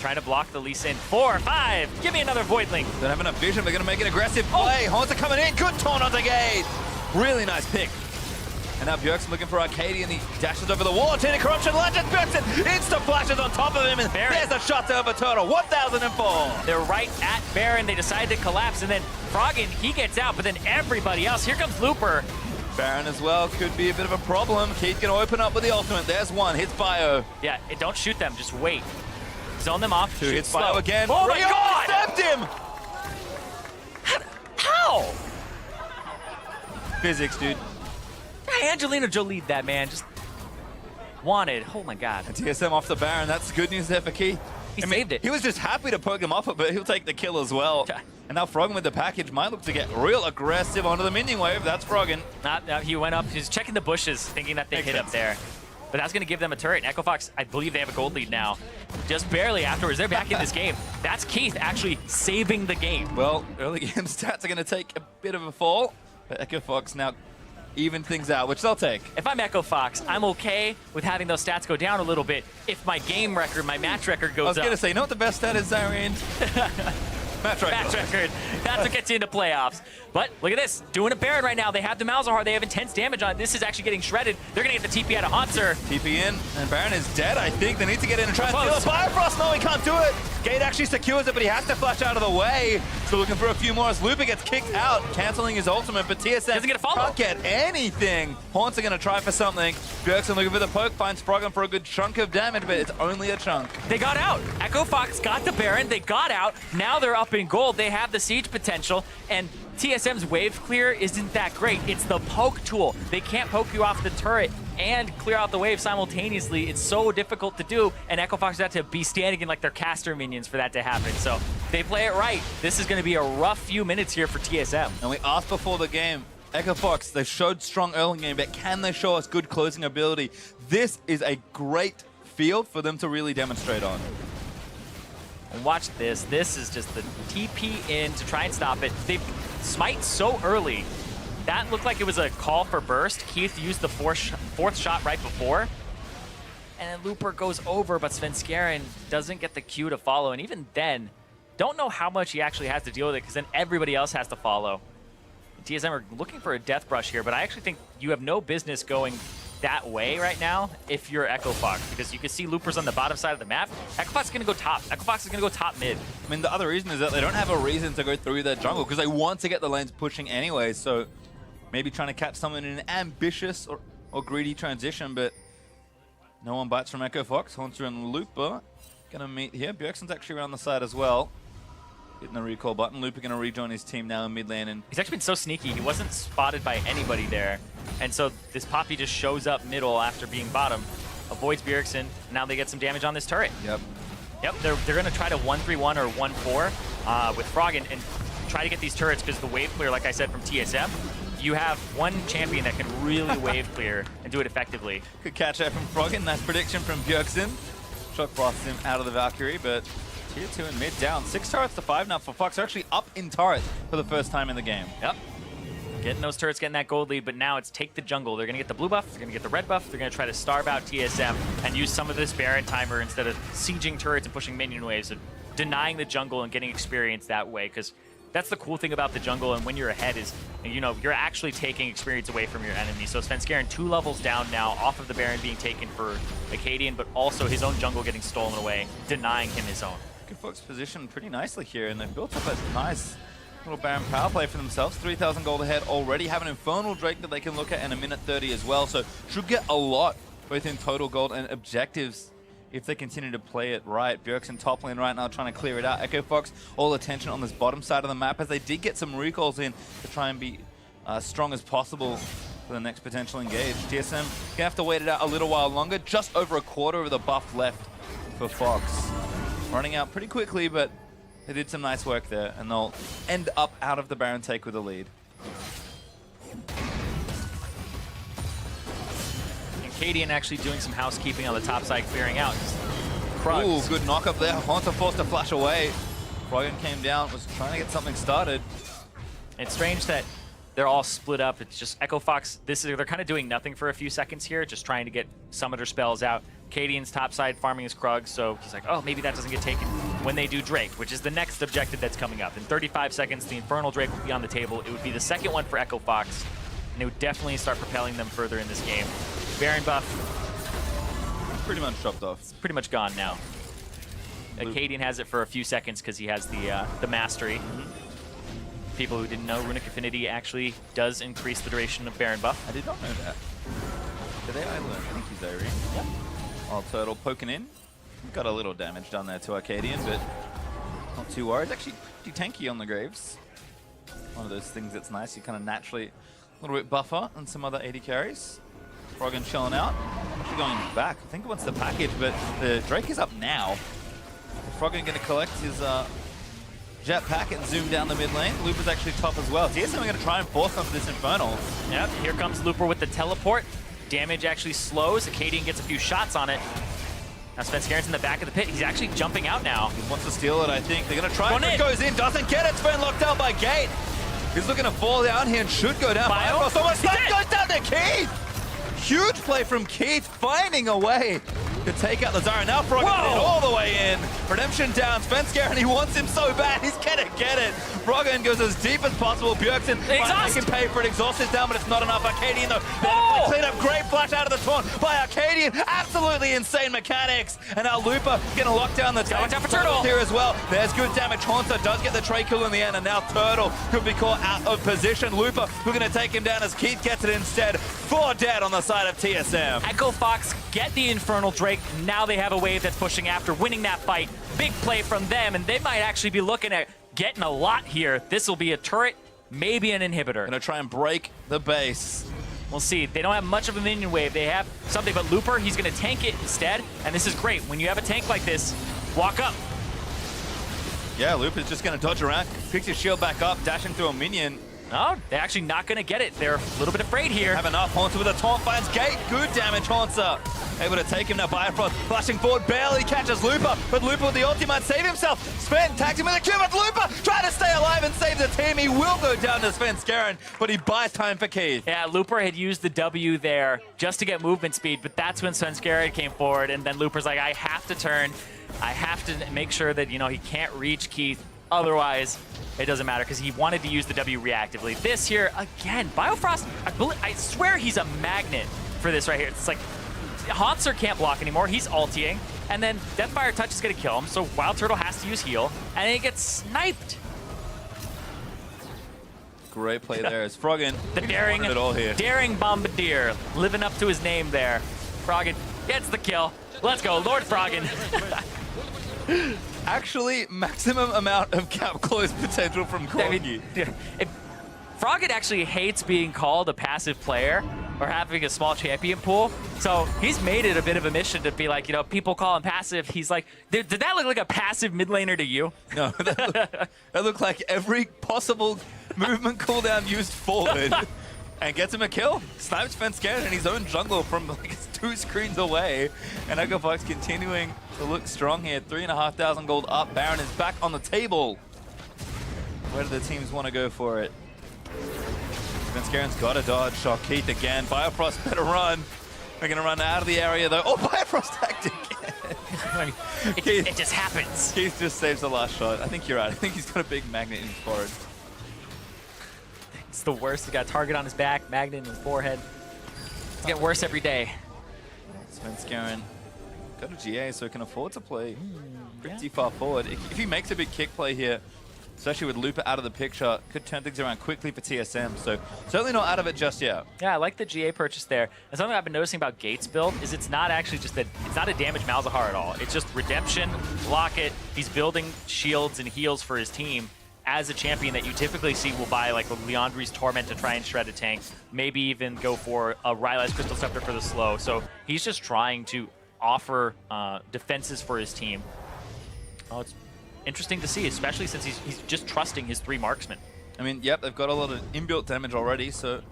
Trying to block the Lee Sin. 4, 5, give me another Void Link. They're having a vision, they're going to make an aggressive play. Haunter coming in, good taunt onto Gate. Really nice pick. And now Bjergsen looking for Arcadian, he dashes over the wall. Chain of Corruption, Legend Bjergsen, insta flashes on top of him, and there's a shot over Turtle, 1004. They're right at Baron, they decide to collapse, and then Froggen, he gets out, but then everybody else, here comes Looper. Baron as well, could be a bit of a problem. Keith gonna open up with the ultimate, there's one, hits Bio. Yeah, don't shoot them, just wait. Zone them off, Two hits Bio again. Oh my God! Stabbed him! How? Physics, dude. Angelina Jolie, that man, just wanted. Oh my God. And TSM off the Baron, that's good news there for Keith. He saved it. He was just happy to poke him off it, but he'll take the kill as well. Yeah. And now Froggen with the package might look to get real aggressive onto the minion wave. That's Froggen. He went up, he's checking the bushes, thinking that they hit up there. But that's going to give them a turret. And Echo Fox, I believe they have a gold lead now. Just barely afterwards, they're back in this game. That's Keith actually saving the game. Well, early game stats are going to take a bit of a fall. But Echo Fox now even things out, which they'll take. If I'm Echo Fox, I'm okay with having those stats go down a little bit if my game record, my match record goes up. I was going to say, you know what the best stat is, Zyrene? Match record. Match record. That's what gets you into playoffs. But look at this. Doing a Baron right now. They have the Malzahar. They have intense damage on it. This is actually getting shredded. They're going to get the TP out of Haunter. TP in, and Baron is dead, I think. They need to get in and try and steal Close. it. Bifrost, no, he can't do it. Gate actually secures it, but he has to flash out of the way. So looking for a few more as Looper gets kicked out, canceling his ultimate, but TSM doesn't get a follow. can't get anything. Haunts are going to try for something. Bjergsen looking for the poke, finds Froggen for a good chunk of damage, but it's only a chunk. They got out. Echo Fox got the Baron. They got out. Now they're up in gold. They have the siege potential, and TSM's wave clear isn't that great. It's the poke tool. They can't poke you off the turret and clear out the wave simultaneously. It's so difficult to do, and Echo Fox has to be standing in like their caster minions for that to happen. So they play it right. This is going to be a rough few minutes here for TSM. And we asked before the game, Echo Fox, they showed strong early game, but can they show us good closing ability? This is a great field for them to really demonstrate on. And watch this. This is just the TP in to try and stop it. They smite so early. That looked like it was a call for burst. Keith used the fourth shot right before. And then Looper goes over, but Svenskeren doesn't get the cue to follow. And even then, don't know how much he actually has to deal with it, because then everybody else has to follow. TSM are looking for a death brush here, but I actually think you have no business going that way right now if you're Echo Fox, because you can see Loopers on the bottom side of the map. Echo Fox is going to go top. Echo Fox is going to go top mid. I mean, the other reason is that they don't have a reason to go through their jungle, because they want to get the lanes pushing anyway, so maybe trying to catch someone in an ambitious or greedy transition, but no one bites from Echo Fox. Haunter and Looper going to meet here. Bjergsen's actually around the side as well. Hitting the recall button. Looper going to rejoin his team now in mid lane. And he's actually been so sneaky. He wasn't spotted by anybody there. And so this Poppy just shows up middle after being bottom. Avoids Bjergsen. Now they get some damage on this turret. Yep, they're going to try to 1-3-1 or 1-4 with Frog and try to get these turrets, because the wave clear, like I said, from TSM, you have one champion that can really wave clear and do it effectively. Good catch out from Froggen. Nice prediction from Bjergsen. Shock blasts him out of the Valkyrie, but tier 2 and mid down. 6 turrets to 5 now for Fox. They're actually up in turret for the first time in the game. Yep. Getting those turrets, getting that gold lead, but now it's take the jungle. They're going to get the blue buff, they're going to get the red buff, they're going to try to starve out TSM and use some of this Baron timer instead of sieging turrets and pushing minion waves and denying the jungle and getting experience that way, because that's the cool thing about the jungle, and when you're ahead is, you know, you're actually taking experience away from your enemy. So Svenskeren 2 levels down now off of the Baron being taken for Acadian, but also his own jungle getting stolen away, denying him his own. Good Fox positioned pretty nicely here, and they've built up a nice little Baron power play for themselves. 3,000 gold ahead already. Have an Infernal Drake that they can look at in a minute 30 as well, so should get a lot, both in total gold and objectives, if they continue to play it right. Bjergsen top lane right now trying to clear it out. Echo Fox, all attention on this bottom side of the map, as they did get some recalls in to try and be strong as possible for the next potential engage. TSM gonna have to wait it out a little while longer. Just over a quarter of the buff left for Fox. Running out pretty quickly, but they did some nice work there, and they'll end up out of the Baron take with a lead. Acadian actually doing some housekeeping on the top side, clearing out. Ooh, good knock up there. Haunter forced to flash away. Froggen came down, was trying to get something started. It's strange that they're all split up. It's just Echo Fox, they're kind of doing nothing for a few seconds here, just trying to get summoner spells out. Acadian's top side farming his Krug, so he's like, oh, maybe that doesn't get taken when they do Drake, which is the next objective that's coming up. In 35 seconds, the Infernal Drake will be on the table. It would be the second one for Echo Fox, and it would definitely start propelling them further in this game. Baron buff. Pretty much chopped off. It's pretty much gone now. Acadian has it for a few seconds because he has the mastery. People who didn't know, Runic Affinity actually does increase the duration of Baron buff. I did not know that. Today I learned. Thank you, Zairi. Yep. Wild Turtle poking in. Got a little damage done there to Acadian, but not too worried. Actually pretty tanky on the Graves. One of those things that's nice. You kind of naturally a little bit buffer and some other 80 carries. Froggen chilling out. Actually going back. I think he wants the package, but the Drake is up now. Froggen going to collect his jetpack and zoom down the mid lane. Looper's actually top as well. TSM are going to try and force onto this Infernal. Yep, here comes Looper with the teleport. Damage actually slows. Acadian gets a few shots on it. Now Svenskeren's in the back of the pit. He's actually jumping out now. He wants to steal it, I think. They're going to try. It goes in, doesn't get it. It's been locked out by Gate. He's looking to fall down here and should go down. Bio? Someone goes down to Keith. Huge play from Keith, finding a way to take out the Zara. Now Froggen all the way in. Redemption down. Svenskeren, he wants him so bad. He's going to get it. Froggen goes as deep as possible. Bjergsen, they can pay for it. Exhaust is down, but it's not enough. Arcadian, though, clean up. Great flash out of the taunt by Arcadian. Absolutely insane mechanics. And now Looper going to lock down the tank. Watch out for Turtle here as well. There's good damage. Haunter does get the tray kill in the end, and now Turtle could be caught out of position. Looper, we're going to take him down as Keith gets it instead. 4 dead on the side of TSM. Echo Fox get the Infernal Drake. Now they have a wave that's pushing after, winning that fight. Big play from them, and they might actually be looking at getting a lot here. This will be a turret maybe an inhibitor. Gonna try and break the base. We'll see. They don't have much of a minion wave. They have something, but Looper, he's going to tank it instead, and this is great. When you have a tank like this, walk up. Yeah, Looper's just gonna dodge around, picks his shield back up, dashing through a minion. Oh, they're actually not going to get it. They're a little bit afraid here. Have enough. Haunter with a taunt, finds Gate. Good damage, Haunter. Able to take him now. Bifrost flashing forward, barely catches Looper, but Looper with the ulti might save himself. Sven tags him with a Q, but Looper trying to stay alive and save the team. He will go down to Sven Skaren, but he buys time for Keith. Yeah, Looper had used the W there just to get movement speed, but that's when Svenskeren came forward, and then Looper's like, I have to turn. I have to make sure that, you know, he can't reach Keith. Otherwise, it doesn't matter, because he wanted to use the W reactively. This here, again, Biofrost, I swear he's a magnet for this right here. It's like, Haunter can't block anymore. He's ultiing, and then Deathfire Touch is going to kill him, so Wild Turtle has to use heal, and he gets sniped. Great play there. It's Froggen. The daring Bombardier, living up to his name there. Froggen gets the kill. Let's go, Lord Froggen. Actually, maximum amount of cap close potential from Corky. Froggen actually hates being called a passive player or having a small champion pool, so he's made it a bit of a mission to be like, you know, people call him passive. He's like, did that look like a passive mid laner to you? No, that looked like every possible movement cooldown used forward. And gets him a kill. Snipes Svenskeren in his own jungle from like 2 screens away. And Echo Fox continuing to look strong here. 3,500 gold up. Baron is back on the table. Where do the teams want to go for it? Svenskeren's got a dodge. Shock Keith again. Biofrost better run. They're going to run out of the area though. Oh, Biofrost tagged again. It just happens. Keith just saves the last shot. I think you're right. I think he's got a big magnet in his forehead. It's the worst. He's got a target on his back, magnet in his forehead. It's getting worse every day. Svenskeren got a GA, so he can afford to play pretty far forward. If he makes a big kick play here, especially with Looper out of the picture, could turn things around quickly for TSM. So certainly not out of it just yet. Yeah, I like the GA purchase there. And something I've been noticing about Gates' build is it's not actually just that, it's not a damage Malzahar at all. It's just redemption, block it. He's building shields and heals for his team as a champion that you typically see will buy like a Leandri's Torment to try and shred a tank, maybe even go for a Rylai's Crystal Scepter for the slow. So he's just trying to offer defenses for his team. Oh, it's interesting to see, especially since he's just trusting his 3 marksmen. I mean, yep, they've got a lot of inbuilt damage already, so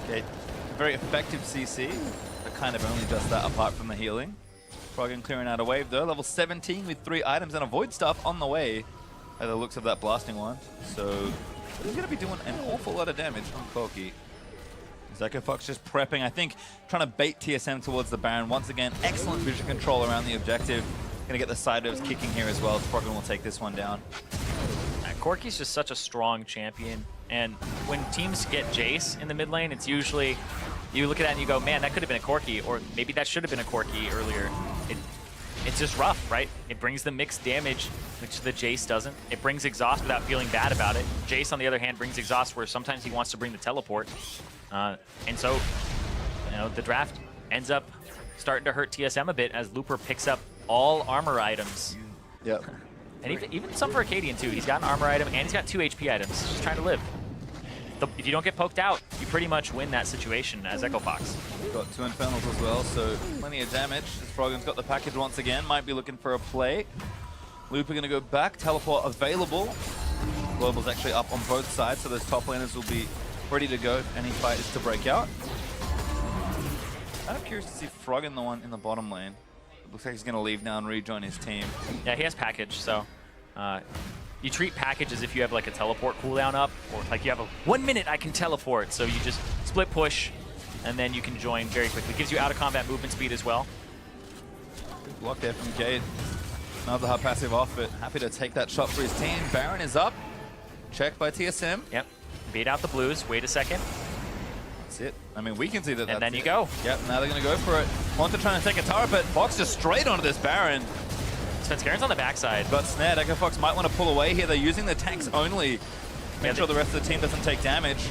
okay, very effective CC, but kind of only just that apart from the healing. Froggen clearing out a wave though, level 17 with 3 items and a Void Staff on the way. By the looks of that blasting one. So he's going to be doing an awful lot of damage on Corky. Echo Fox just prepping, I think, trying to bait TSM towards the Baron. Once again, excellent vision control around the objective. Going to get the side moves kicking here as well. Froggen will take this one down. Corky's just such a strong champion. And when teams get Jace in the mid lane, it's usually, you look at that and you go, man, that could have been a Corky, or maybe that should have been a Corky earlier. It's just rough, right? It brings the mixed damage, which the Jace doesn't. It brings exhaust without feeling bad about it. Jace, on the other hand, brings exhaust where sometimes he wants to bring the teleport. And so, you know, the draft ends up starting to hurt TSM a bit as Looper picks up all armor items. Yep. And even some for Acadian too. He's got an armor item and he's got 2 HP items. He's just trying to live. If you don't get poked out, you pretty much win that situation as Echo Fox. Got 2 Infernals as well, so plenty of damage. Froggen's got the package once again, might be looking for a play. Looper gonna go back, teleport available. Global's actually up on both sides, so those top laners will be ready to go if any fight is to break out. I'm curious to see Froggen, the one in the bottom lane. It looks like he's gonna leave now and rejoin his team. Yeah, he has package, so you treat package as if you have like a teleport cooldown up, or like you have a 1 minute I can teleport, so you just split push, and then you can join very quickly. It gives you out of combat movement speed as well. Good block there from Gade. Another hard passive off, but happy to take that shot for his team. Baron is up. Checked by TSM. Yep. Bait out the blues. Wait a second. That's it. I mean, we can see that. And then you go. Yep, now they're going to go for it. Haunter trying to take a turret, but Fox just straight onto this Baron. Svenskeren's on the backside. But snared. Echo Fox might want to pull away here. They're using the tanks only. Make sure the rest of the team doesn't take damage.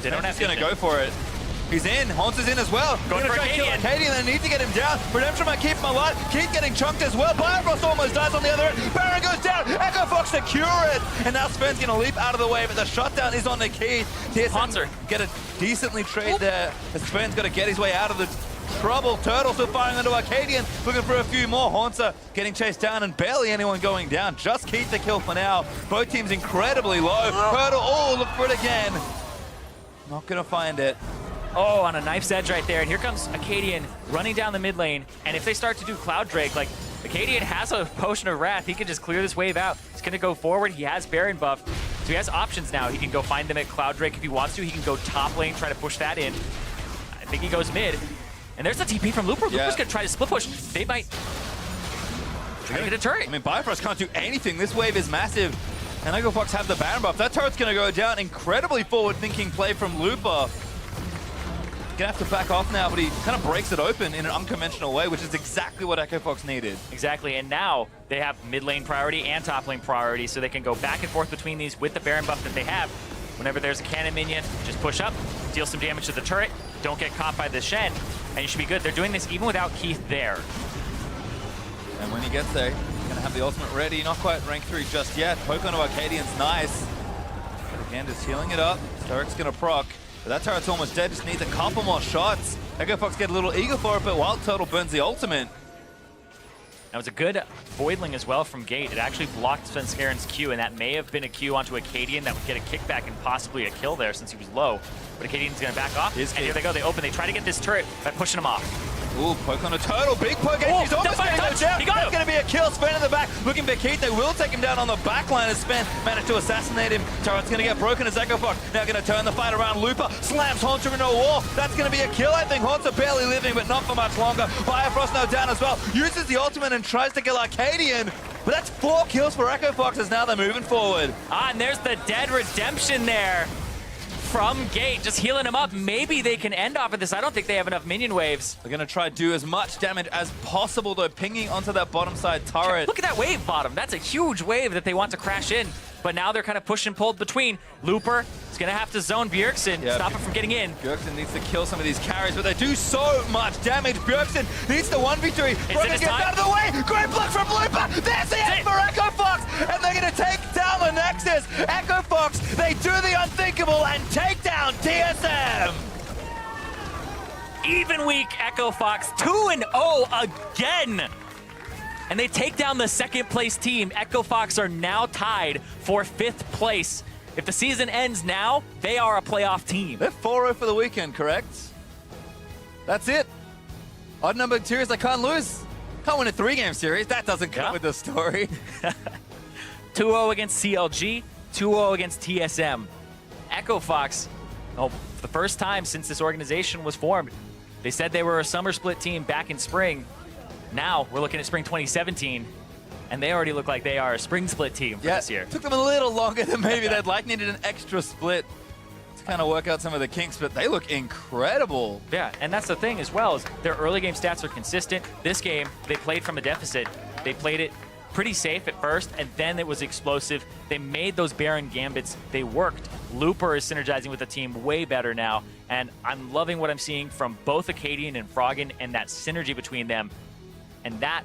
They don't have going to go for it. He's in. Hans is in as well. Going for try to kill Acadian. Acadian. They need to get him down. Redemption might keep him alive. Keith getting chunked as well. Bifrost almost dies on the other end. Baron goes down. Echo Fox secure it. And now Sven's going to leap out of the way, but the shutdown is on the Keith. Hanser Get a decently trade there. Sven's got to get his way out of the trouble. Turtle still firing onto Arcadian, looking for a few more. Hanser getting chased down and barely anyone going down. Just Keith the kill for now. Both teams incredibly low. Turtle, look for it again. Not going to find it. Oh, on a knife's edge right there. And here comes Acadian running down the mid lane. And if they start to do Cloud Drake, like, Acadian has a Potion of Wrath. He can just clear this wave out. He's going to go forward. He has Baron buff. So he has options now. He can go find them at Cloud Drake if he wants to. He can go top lane, try to push that in. I think he goes mid. And there's the TP from Looper. Yeah. Looper's going to try to split push. They might try to get a turret. I mean, Bifrost can't do anything. This wave is massive. And Echo Fox have the Baron buff. That turret's going to go down. Incredibly forward-thinking play from Looper. Gonna have to back off now, but he kind of breaks it open in an unconventional way, which is exactly what Echo Fox needed. Exactly, and now they have mid lane priority and top lane priority, so they can go back and forth between these with the Baron buff that they have. Whenever there's a cannon minion, just push up, deal some damage to the turret, don't get caught by the Shen, and you should be good. They're doing this even without Keith there. And when he gets there, he's gonna have the ultimate ready. Not quite rank 3 just yet. Poke onto Arcadian's nice. But again, just healing it up. Starrick's gonna proc. But that turret's almost dead, just needs a couple more shots. Echo Fox get a little eager for it, but Wild Turtle burns the ultimate. That was a good Voidling as well from Gate. It actually blocked Svenskaren's Q, and that may have been a Q onto Acadian that would get a kickback and possibly a kill there since he was low. But Acadian's gonna back off, and here they go, they open, they try to get this turret by pushing him off. Ooh, poke on a turtle, big poke, and he's almost going to go down. That's going to be a kill. Sven in the back, looking for Keith. They will take him down on the back line as Sven managed to assassinate him. Turret's going to get broken as Echo Fox now going to turn the fight around. Looper slams Haunter into a wall. That's going to be a kill, I think. Haunter barely living, but not for much longer. Bifrost now down as well. Uses the ultimate and tries to kill Arcadian. But that's 4 kills for Echo Fox as now they're moving forward. And there's the dead redemption there from Gate, just healing him up. Maybe they can end off of this. I don't think they have enough minion waves. They're going to try to do as much damage as possible, though, pinging onto that bottom side turret. Look at that wave bottom. That's a huge wave that they want to crash in. But now they're kind of push and pulled between. Looper is going to have to zone Bjergsen, stop him from getting in. Bjergsen needs to kill some of these carries, but they do so much damage. Bjergsen needs the 1v3. Broken gets out of the way. Great block from Looper. There's the end for Echo Fox. And they're going to take down the Nexus. Echo Fox, they do the unthinkable and take down TSM. Even week Echo Fox, 2-0 again. And they take down the second place team. Echo Fox are now tied for 5th place. If the season ends now, they are a playoff team. They're 4-0 for the weekend, correct? That's it. Odd numbered series they can't lose. Can't win a 3-game series. That doesn't come with the story. 2-0 against CLG, 2-0 against TSM. Echo Fox, for the first time since this organization was formed, they said they were a summer split team back in spring. Now we're looking at spring 2017, and they already look like they are a spring split team for this year. Took them a little longer than maybe they'd like. Needed an extra split to kind of work out some of the kinks, but they look incredible. Yeah, and that's the thing as well, is their early game stats are consistent. This game, they played from a deficit. They played it pretty safe at first, and then it was explosive. They made those Baron gambits. They worked. Looper is synergizing with the team way better now, and I'm loving what I'm seeing from both Acadian and Froggen and that synergy between them. And that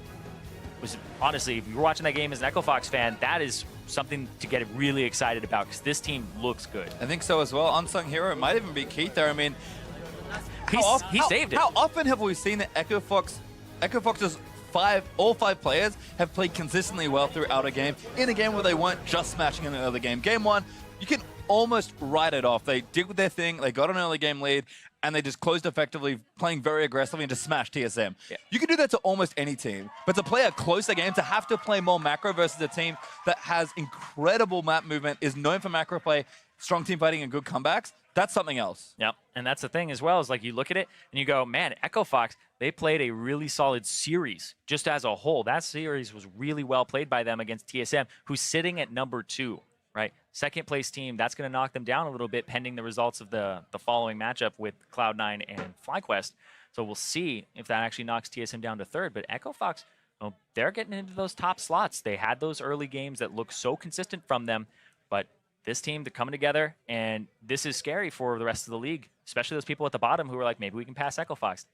was, honestly, if you were watching that game as an Echo Fox fan, that is something to get really excited about because this team looks good. I think so as well. Unsung hero might even be Keith there. I mean, he saved it. How often have we seen that Echo Fox's all five players have played consistently well throughout a game in a game where they weren't just smashing in the early game? Game 1, you can almost write it off. They did their thing, they got an early game lead, and they just closed effectively, playing very aggressively and just smashed TSM. Yeah. You can do that to almost any team, but to play a closer game, to have to play more macro versus a team that has incredible map movement, is known for macro play, strong team fighting and good comebacks, that's something else. Yep, and that's the thing as well, is like you look at it and you go, man, Echo Fox, they played a really solid series just as a whole. That series was really well played by them against TSM, who's sitting at number 2. Right, second place team, that's going to knock them down a little bit pending the results of the following matchup with Cloud9 and FlyQuest. So we'll see if that actually knocks TSM down to 3rd. But Echo Fox, they're getting into those top slots. They had those early games that look so consistent from them, but this team, they're coming together, and this is scary for the rest of the league, especially those people at the bottom who are like, maybe we can pass Echo Fox.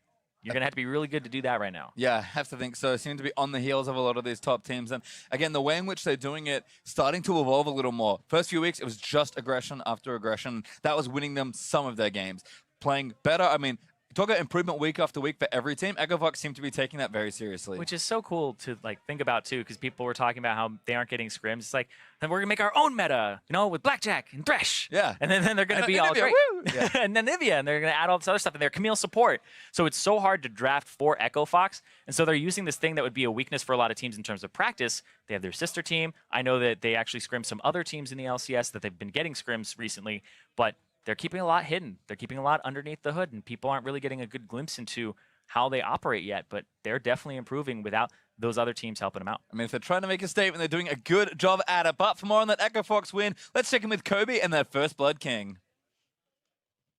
You're going to have to be really good to do that right now. Yeah, I have to think so. Seem to be on the heels of a lot of these top teams. And again, the way in which they're doing it, starting to evolve a little more. First few weeks, it was just aggression after aggression. That was winning them some of their games. Playing better, I mean, talk about improvement week after week for every team. Echo Fox seem to be taking that very seriously. Which is so cool to like think about too, because people were talking about how they aren't getting scrims. It's like, then we're gonna make our own meta, you know, with Blackjack and Thresh. Yeah. And then they're gonna be all great. Yeah. And then Nivea, and they're gonna add all this other stuff, and they're Camille support. So it's so hard to draft for Echo Fox. And so they're using this thing that would be a weakness for a lot of teams in terms of practice. They have their sister team. I know that they actually scrim some other teams in the LCS that they've been getting scrims recently, but they're keeping a lot hidden. They're keeping a lot underneath the hood, and people aren't really getting a good glimpse into how they operate yet, but they're definitely improving without those other teams helping them out. I mean, if they're trying to make a statement, they're doing a good job at it. But for more on that Echo Fox win, let's check in with Kobe and that First Blood King.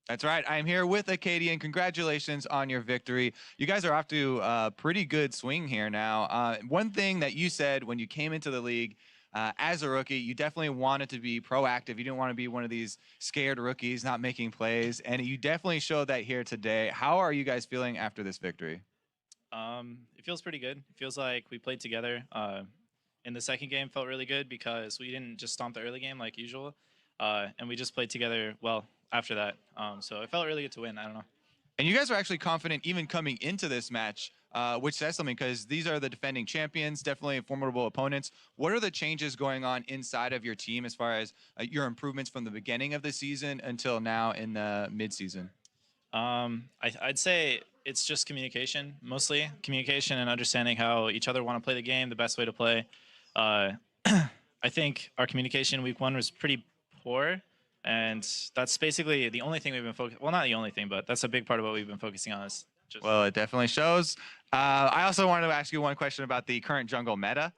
That's right. I'm here with Acadian. Congratulations on your victory. You guys are off to a pretty good swing here now. One thing that you said when you came into the league, as a rookie, you definitely wanted to be proactive. You didn't want to be one of these scared rookies not making plays, and you definitely showed that here today. How are you guys feeling after this victory? It feels pretty good. It feels like we played together. In the second game, felt really good because we didn't just stomp the early game like usual, and we just played together well after that. So it felt really good to win. I don't know. And you guys are actually confident even coming into this match, which says something because these are the defending champions, definitely formidable opponents. What are the changes going on inside of your team as far as your improvements from the beginning of the season until now in the mid-season? I'd say it's just communication, mostly communication and understanding how each other want to play the game, the best way to play. I think our communication week one was pretty poor. And that's basically the only thing we've been focusing. Well, not the only thing, but that's a big part of what we've been focusing on. Is just well, it definitely shows. I also wanted to ask you one question about the current jungle meta,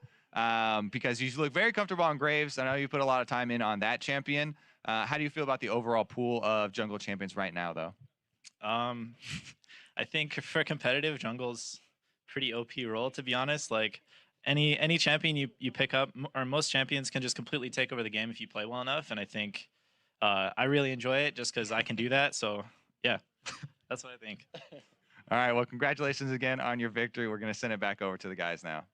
because you look very comfortable on Graves. I know you put a lot of time in on that champion. How do you feel about the overall pool of jungle champions right now, though? I think for competitive, jungle's pretty OP role, to be honest. Like any champion you pick up, or most champions can just completely take over the game if you play well enough. And I think. I really enjoy it just because I can do that. So, yeah, that's what I think. All right. Well, congratulations again on your victory. We're going to send it back over to the guys now.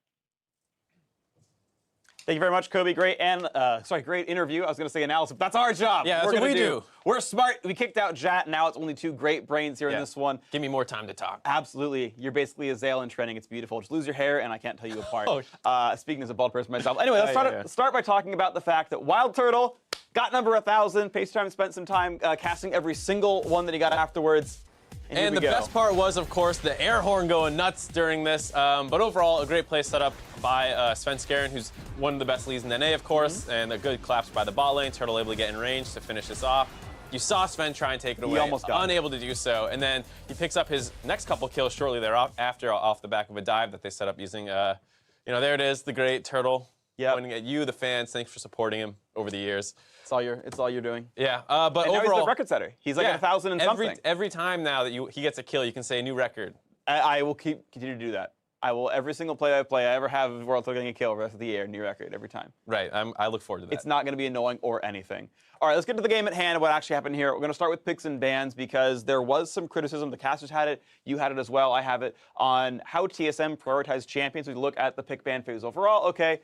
Thank you very much, Kobe. Great great interview. I was going to say analysis. That's our job. Yeah, that's what we do. We're smart. We kicked out Jat. Now it's only two great brains here in this one. Give me more time to talk. Absolutely. You're basically a Zale in training. It's beautiful. Just lose your hair, and I can't tell you apart. Speaking as a bald person myself. Anyway, let's start by talking about the fact that Wild Turtle got number 1,000. Pace Time spent some time casting every single one that he got afterwards. And the best part was, of course, the air horn going nuts during this. But overall, a great play set up by Sven Skaren, who's one of the best leads in NA, of course, and a good collapse by the bot lane. Turtle able to get in range to finish this off. You saw Sven try and take it away. He almost got unable to do so. And then he picks up his next couple kills shortly thereafter off the back of a dive that they set up using, there it is, the great Turtle. Yep. Pointing at you, the fans. Thanks for supporting him over the years. It's all you're doing. Yeah, but and overall, now he's the record setter. He's like 1,000 and something. Every time now that he gets a kill, you can say a new record. I will continue to do that. I will every single play I ever have of World Tour getting a kill rest of the year, new record every time. Right, I look forward to that. It's not going to be annoying or anything. All right, let's get to the game at hand. What actually happened here? We're going to start with picks and bans because there was some criticism. The casters had it, you had it as well. I have it on how TSM prioritized champions. We look at the pick ban phase overall. Okay.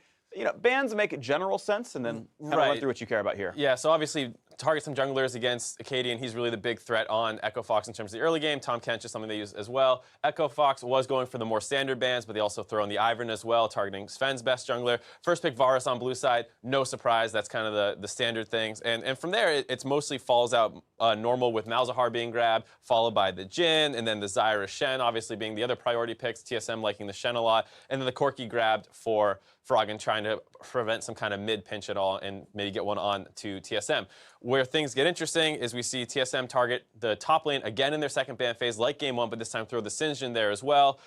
Bans make general sense, and then kind of run through what you care about here. Yeah, so obviously target some junglers against Acadian. He's really the big threat on Echo Fox in terms of the early game. Tom Kench is something they use as well. Echo Fox was going for the more standard bans, but they also throw in the Ivern as well, targeting Sven's best jungler. First pick Varus on blue side, no surprise. That's kind of the standard things. And from there, it's mostly falls out normal with Malzahar being grabbed, followed by the Jhin, and then the Zyra Shen, obviously being the other priority picks. TSM liking the Shen a lot. And then the Corki grabbed for Froggen, trying to prevent some kind of mid pinch at all and maybe get one on to TSM. Where things get interesting is we see TSM target the top lane again in their second ban phase, like game one, but this time throw the Singe in there as well.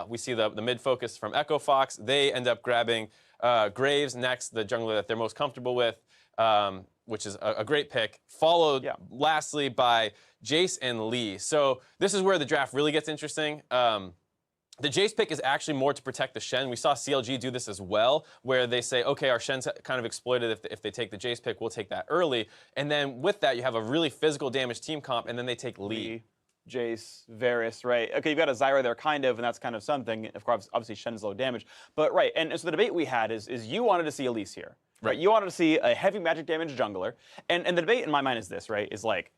We see the mid focus from Echo Fox. They end up grabbing Graves next, the jungler that they're most comfortable with, which is a great pick, followed lastly by Jace and Lee. So this is where the draft really gets interesting. The Jace pick is actually more to protect the Shen. We saw CLG do this as well, where they say, okay, our Shen's kind of exploited. If they take the Jace pick, we'll take that early. And then with that, you have a really physical damage team comp, and then they take Lee. Jace, Varus, right? Okay, you've got a Zyra there, kind of, and that's kind of something. Of course, obviously, Shen's low damage. But, right, and so the debate we had is you wanted to see Elise here. Right? You wanted to see a heavy magic damage jungler. And the debate in my mind is this, right? Is like,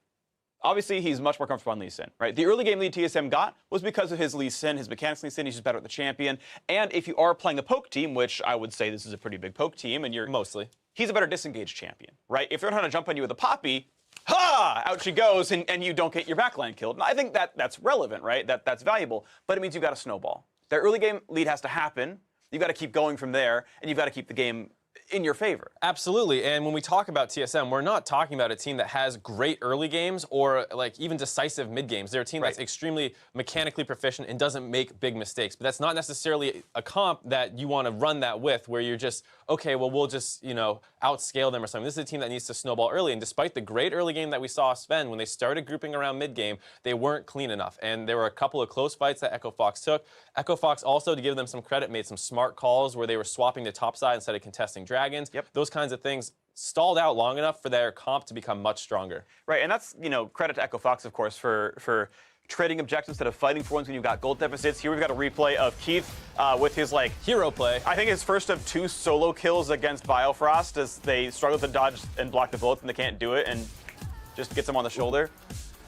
obviously, he's much more comfortable on Lee Sin, right? The early game lead TSM got was because of his Lee Sin, his mechanics Lee Sin. He's just better at the champion. And if you are playing a poke team, which I would say this is a pretty big poke team, and you're Mostly. he's a better disengaged champion, right? If they're trying to jump on you with a Poppy, ha! Out she goes, and you don't get your backline killed. And I think that's relevant, right? That's valuable, but it means you've got to snowball. Their early game lead has to happen. You've got to keep going from there, and you've got to keep the game in your favor. Absolutely, and when we talk about TSM, we're not talking about a team that has great early games or like even decisive mid games. They're a team that's extremely mechanically proficient and doesn't make big mistakes. But that's not necessarily a comp that you want to run that with, where you're just, okay, well, we'll just, you know, outscale them or something. This is a team that needs to snowball early, and despite the great early game that we saw Sven, when they started grouping around mid game, they weren't clean enough. And there were a couple of close fights that Echo Fox took. Echo Fox also, to give them some credit, made some smart calls where they were swapping to top side instead of contesting dragons. Those kinds of things stalled out long enough for their comp to become much stronger. Right, and that's, you know, credit to Echo Fox, of course, for trading objectives instead of fighting for ones when you've got gold deficits. Here we've got a replay of Keith with his, like, hero play. I think his first of 2 solo kills against Biofrost as they struggle to dodge and block the bullets and they can't do it, and just gets him on the shoulder.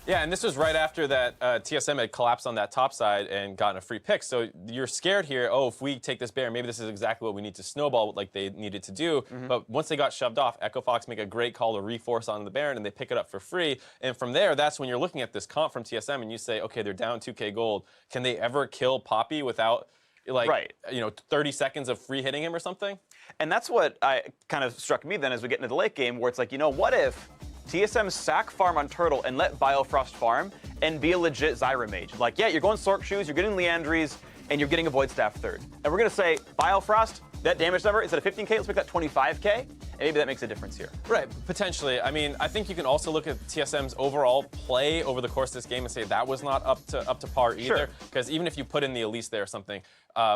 Yeah, and this was right after that TSM had collapsed on that top side and gotten a free pick. So you're scared here, oh, if we take this Baron, maybe this is exactly what we need to snowball like they needed to do. But once they got shoved off, Echo Fox make a great call to reforce on the Baron, and they pick it up for free. And from there, that's when you're looking at this comp from TSM and you say, okay, they're down 2K gold. Can they ever kill Poppy without, like, you know, 30 seconds of free hitting him or something? And that's what kind of struck me then as we get into the late game, where it's like, you know, what if TSM sack farm on Turtle and let Biofrost farm and be a legit Zyra mage? Like, yeah, you're going Sork Shoes, you're getting Leandries, and you're getting a Void Staff third. And we're going to say, Biofrost, that damage number, instead of 15K, let's make that 25K, and maybe that makes a difference here. Right, potentially. I mean, I think you can also look at TSM's overall play over the course of this game and say that was not up to par either. Because even if you put in the Elise there or something,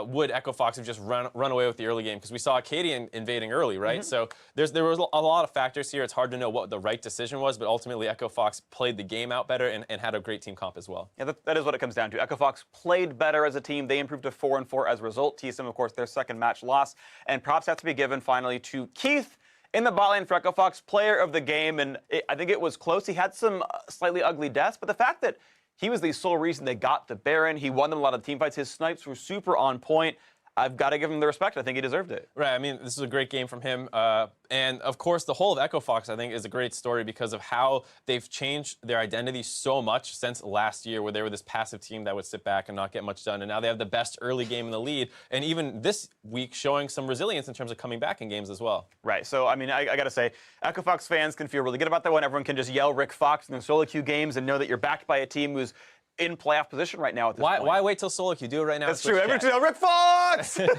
would Echo Fox have just run away with the early game? Because we saw Acadian invading early, right? So there was a lot of factors here. It's hard to know what the right decision was, but ultimately Echo Fox played the game out better and had a great team comp as well. Yeah, that is what it comes down to. Echo Fox played better as a team. They improved to 4-4 as a result. TSM, of course, their second match loss. And props have to be given finally to Keith in the bot lane for Echo Fox, player of the game. And I think it was close. He had some slightly ugly deaths, but the fact that he was the sole reason they got the Baron. He won them a lot of team fights. His snipes were super on point. I've got to give him the respect. I think he deserved it. Right. I mean, this is a great game from him. And, of course, the whole of Echo Fox, I think, is a great story because of how they've changed their identity so much since last year, where they were this passive team that would sit back and not get much done. And now they have the best early game in the lead. And even this week showing some resilience in terms of coming back in games as well. Right. So, I mean, I got to say, Echo Fox fans can feel really good about that one. Everyone can just yell Rick Fox in the solo queue games and know that you're backed by a team who's in playoff position right now at this point. Why wait till solo queue? Do it right now. That's true. Everyone can yell Rick Fox! And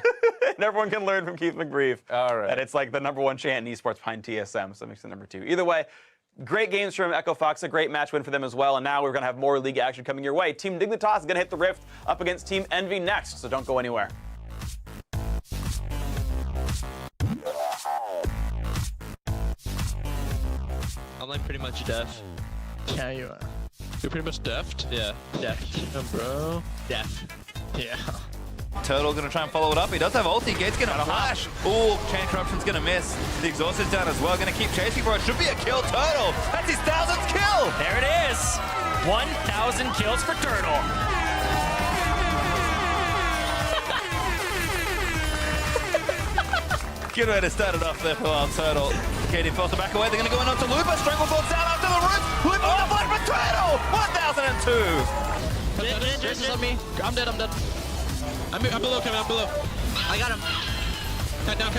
everyone can learn from Keith McBrief. All right. And it's like the #1 chant in esports behind TSM, so it makes it #2. Either way, great games from Echo Fox, a great match win for them as well. And now we're going to have more league action coming your way. Team Dignitas is going to hit the Rift up against Team Envy next, so don't go anywhere. I'm like pretty much deaf. Yeah, you are. You're pretty much deft? Yeah, deft. Yeah, bro. Deaf. Yeah. Turtle gonna try and follow it up. He does have ulti. Gate's gonna flash. Ooh, Chain Corruption's gonna miss. The exhaust is down as well. Gonna keep chasing for it. Should be a kill. Turtle. That's his 1000th kill. There it is. 1,000 kills for Turtle. Good way to start it off there for Wild Turtle. Katie forced to back away. They're gonna go in onto Lupa. Stranglethorn's down after the roof. Lupa on the fight for Turtle. 1002. Jace on me. I'm dead, I'm dead. I'm below, Kevin, I'm below. I got him. Cut down.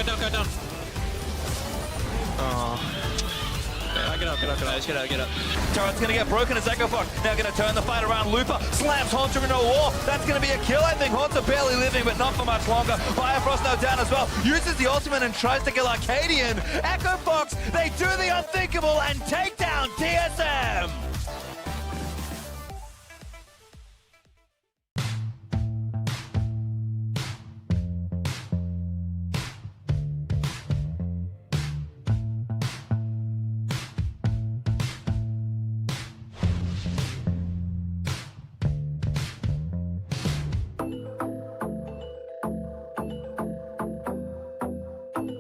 Oh. Yeah, get up. Guys, get up. Turret's gonna get broken as Echo Fox. Now gonna turn the fight around. Lupa slams Haunter into a wall. That's gonna be a kill, I think. Haunter barely living, but not for much longer. Biofrost now down as well. Uses the ultimate and tries to kill Arcadian. Echo Fox, they do the unthinkable and take down TSM.